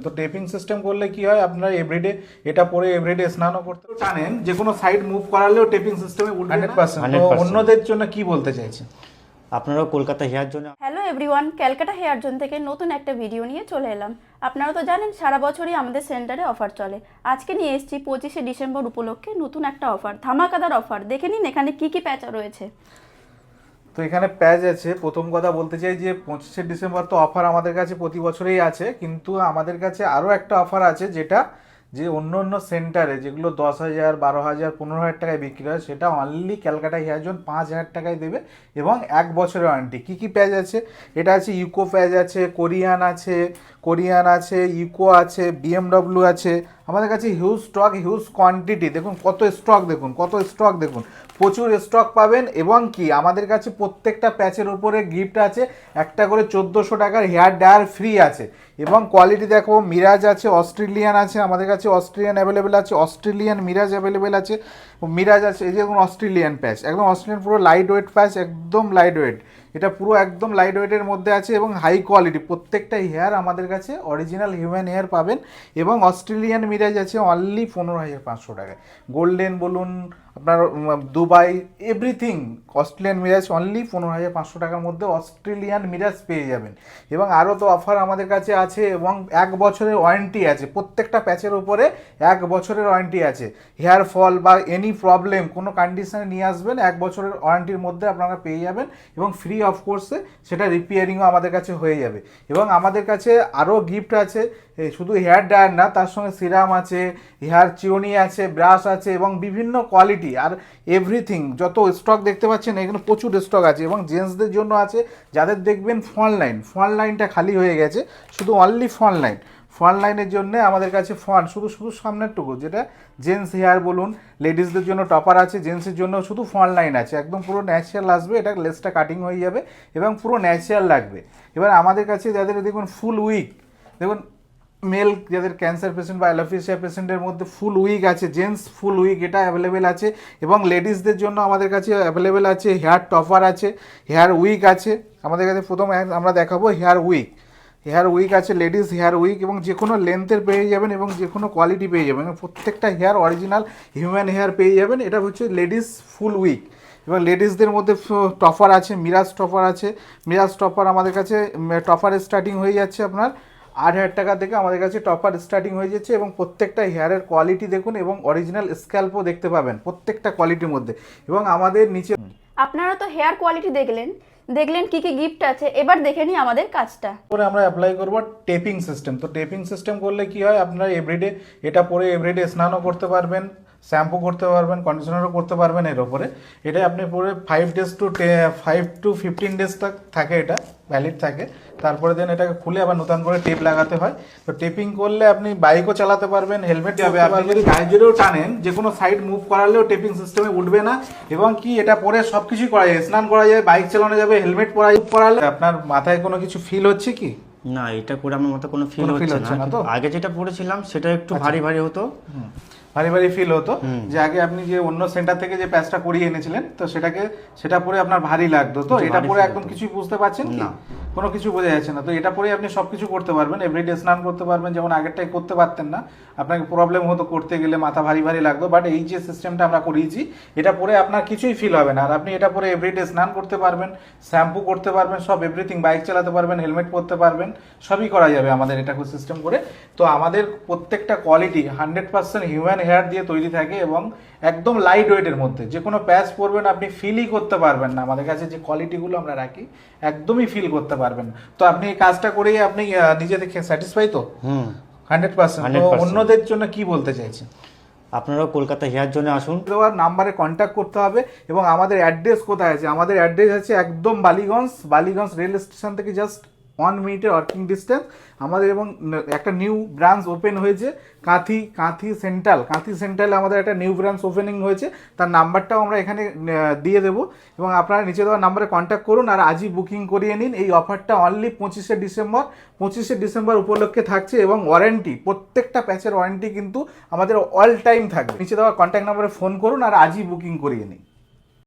তো tapping system করলে কি হয়, আপনারা এভরিডে এটা পরে এভরিডে স্নানও করতে জানেন, যে কোনো সাইড মুভ করালেও টেপিং সিস্টেমে 100%। তো অন্যদের জন্য কি বলতে চাইছেন? আপনারাও কলকাতা হেয়ার জন্য। Hello everyone, Calcutta hair zone থেকে নতুন একটা ভিডিও নিয়ে চলে এলাম। আপনারা তো জানেন সারা বছরই আমাদের সেন্টারে অফার চলে। আজকে নিয়ে এসেছি 25শে ডিসেম্বর উপলক্ষে নতুন একটা অফার, ধামাকাদার অফার। দেখে নিন এখানে কি কি প্যাচ রয়েছে। তো এখানে প্যাচ আছে। প্রথম কথা বলতে চাই যে 25শে ডিসেম্বর তো অফার আমাদের কাছে প্রতি বছরেই আছে, কিন্তু আমাদের কাছে আরও একটা অফার আছে, যেটা যে অন্য অন্য সেন্টারে যেগুলো 10,000, 12,000, 15,000 টাকায় বিক্রি হয়, সেটা অনলি ক্যালকাটা হেয়ার জোন 5,000 টাকায় দেবে এবং 1 বছরের ওয়ারেন্টি। কী কী প্যাচ আছে? এটা আছে ইউকো প্যাচ আছে, কোরিয়ান আছে, ইউকো আছে, বিএমডব্লিউ আছে। আমাদের কাছে হিউজ স্টক, হিউজ কোয়ান্টিটি। দেখুন কত স্টক, দেখুন প্রচুর স্টক পাবেন। এবং কি আমাদের কাছে প্রত্যেকটা প্যাচের উপরে গিফট আছে, একটা করে 1400 টাকার হেয়ার ড্রায়ার ফ্রি আছে। এবং কোয়ালিটি দেখো, মিরাজ আছে, অস্ট্রেলিয়ান আছে, আমাদের কাছে অস্ট্রেলিয়ান অ্যাভেলেবেল আছে, অস্ট্রেলিয়ান মিরাজ অ্যাভেলেবেল আছে। মিরাজ আছে, এই যে দেখুন অস্ট্রেলিয়ান প্যাচ, একদম অস্ট্রেলিয়ান, পুরো লাইট ওয়েট প্যাচ, একদম লাইট ওয়েট। এটা পুরো একদম লাইট ওয়েটের মধ্যে আছে এবং হাই কোয়ালিটি। প্রত্যেকটা হেয়ার আমাদের কাছে অরিজিনাল হিউম্যান হেয়ার পাবেন। এবং অস্ট্রেলিয়ান মিরাজ আছে অনলি 15,500 টাকায়। গোল্ডেন বলুন, আপনার Dubai, everything Australian mirage only 15,500 টাকার মধ্যে অস্ট্রেলিয়ান মিরাজ পেয়ে যাবেন। এবং আরও তো অফার আমাদের কাছে আছে, এবং 1 বছরের ওয়ারেন্টি আছে। প্রত্যেকটা প্যাচের উপরে 1 বছরের ওয়ারেন্টি আছে। হেয়ার ফল বা এনি প্রবলেম কোনো কন্ডিশনে নিয়ে আসবেন, 1 বছরের ওয়ারেন্টির মধ্যে আপনারা পেয়ে যাবেন। এবং ফ্রি অফ কোর্সে সেটা রিপেয়ারিংও আমাদের কাছে হয়ে যাবে। এবং আমাদের কাছে আরও গিফট আছে, শুধু হেয়ার ড্রায়ার না, তার সঙ্গে সিরাম আছে, হেয়ার চিরুনি আছে, ব্রাশ আছে, এবং বিভিন্ন কোয়ালিটি আর এভরিথিং। যত স্টক দেখতে পাচ্ছেন এখানে প্রচুর স্টক আছে। এবং জেন্টসদের জন্য আছে, যাদের দেখবেন ফন লাইনটা খালি হয়ে গেছে, শুধু অনলি ফন লাইনের জন্য আমাদের কাছে শুধু সামনেরটুকু, যেটা জেন্টস হেয়ার বলুন, লেডিসদের জন্য টপার আছে, জেন্টসের জন্য শুধু ফন লাইন আছে। একদম পুরো ন্যাচারাল আসবে, এটা লেসটা কাটিং হয়ে যাবে এবং পুরো ন্যাচারাল লাগবে। এবার আমাদের কাছে যাদের দেখুন ফুল উইক, দেখুন মেল যাদের ক্যান্সার পেশেন্ট বা অ্যালোপেশিয়া পেশেন্টের মধ্যে ফুল উইক আছে, জেন্টস ফুল উইক এটা অ্যাভেলেবেল আছে। এবং লেডিসদের জন্য আমাদের কাছে অ্যাভেলেবেল আছে হেয়ার টপার আছে, হেয়ার উইক আছে। আমাদের কাছে প্রথম আমরা দেখাবো হেয়ার উইক আছে, লেডিস হেয়ার উইক, এবং যে কোনো লেন্থের পেয়ে যাবেন এবং যে কোনো কোয়ালিটি পেয়ে যাবেন। প্রত্যেকটা হেয়ার অরিজিনাল হিউম্যান হেয়ার পেয়ে যাবেন। এটা হচ্ছে লেডিস ফুল উইক। এবং লেডিসদের মধ্যে টপার আছে, মিরাজ টপার আমাদের কাছে টপার স্টার্টিং হয়ে যাচ্ছে আপনার 8,000 টাকা থেকে আমাদের কাছে টপার স্টার্টিং হয়ে যাচ্ছে। এবং প্রত্যেকটা হেয়ারের কোয়ালিটি দেখুন, এবং অরিজিনাল স্ক্যাল্পও দেখতে পাবেন প্রত্যেকটা কোয়ালিটির মধ্যে। এবং আমাদের নিচে আপনারা তো হেয়ার কোয়ালিটি দেখলেন কি কি গিফট আছে। এবার দেখে নিই আমাদের কাজটা। পরে আমরা অ্যাপ্লাই করব টেপিং সিস্টেম। তো টেপিং সিস্টেম করলে কি হয়, আপনারা এভরিডে এটা পরে এভরিডে স্নানও করতে পারবেন, শ্যাম্পু করতে পারবেন, কন্ডিশনারও করতে পারবেন। এর ওপরে এটা আপনি পরে 5 to 15 ডেজ তক থাকে, এটা ভ্যালিড থাকে। তারপরে দেন এটাকে খুলে আবার নতুন করে টেপ লাগাতে হয়। তো টেপিং করলে আপনি বাইকও চালাতে পারবেন, হেলমেট যাবে। আপনি যদি গায়ে জোরেও টানেন, যে কোনো সাইড মুভ করালেও টেপিং সিস্টেমে উঠবে না। এবং কি এটা পরে সব কিছুই করা যায়, স্নান করা যায়, বাইক চালানো যাবে, হেলমেট পরালে। আপনার মাথায় কোনো কিছু ফিল হচ্ছে কি? না, এটা করে আমার মতো কোনো ফিল হচ্ছে না। তো আগে যেটা পড়েছিলাম সেটা একটু ভারী হতো, ভারী ফিল হতো। যে আগে আপনি যে অন্য সেন্টার থেকে যে প্যাচটা করিয়ে এনেছিলেন, তো সেটা পরে আপনার ভারী লাগতো। তো এটা পরে একদম কিছুই বুঝতে পারছেন কি? কোনো কিছু বোঝা যাচ্ছে না। তো এটা পরে আপনি সবকিছু করতে পারবেন, এভরিডে স্নান করতে পারবেন, যেমন আগেরটাই করতে পারতেন না, আপনাকে প্রবলেম হতো করতে গেলে, মাথা ভারী লাগতো। বাট এই যে সিস্টেমটা আমরা করিয়েছি, এটা পরে আপনার কিছুই ফিল হবে না। আর আপনি এটা পরে এভরিডে স্নান করতে পারবেন, শ্যাম্পু করতে পারবেন, সব এভরিথিং, বাইক চালাতে পারবেন, হেলমেট পরতে পারবেন, সবই করা যাবে আমাদের এটা সিস্টেম করে। তো আমাদের প্রত্যেকটা কোয়ালিটি 100% হিউম্যান হেয়ার দিয়ে তৈরি থাকে এবং একদম লাইট ওয়েটের মধ্যে। যে কোনো প্যাচ পরবেন আপনি ফিলই করতে পারবেন না। আমাদের কাছে যে কোয়ালিটিগুলো আমরা রাখি, একদমই ফিল করতে পারবেন না। তো আপনি এই কাজটা করেই আপনি নিজে থেকে স্যাটিসফাই তো 100%। তো অন্যদের জন্য কি বলতে চাইছেন? আপনারাও কলকাতা হেয়ার জন্য আসুন। দেওয়ার নাম্বারে কন্ট্যাক্ট করতে হবে। এবং আমাদের অ্যাড্রেস কোথায় আছে? আমাদের অ্যাড্রেস আছে একদম বালিগঞ্জ রেল স্টেশন থেকে জাস্ট 1 মিনিটের ওয়ার্কিং ডিস্টেন্স আমাদের। এবং একটা নিউ ব্রাঞ্চ ওপেন হয়েছে কাঁথি সেন্ট্রালে আমাদের একটা নিউ ব্রাঞ্চ ওপেনিং হয়েছে। তার নাম্বারটাও আমরা এখানে দিয়ে দেবো। এবং আপনারা নিচে দেওয়ার নাম্বারে কন্ট্যাক্ট করুন আর আজই বুকিং করিয়ে নিন। এই অফারটা অনলি 25শে ডিসেম্বর উপলক্ষে থাকছে। এবং ওয়ারেন্টি, প্রত্যেকটা প্যাচের ওয়ারেন্টি কিন্তু আমাদের অল টাইম থাকবে। নিচে দেওয়া কন্ট্যাক্ট নাম্বারে ফোন করুন আর আজই বুকিং করিয়ে নিন।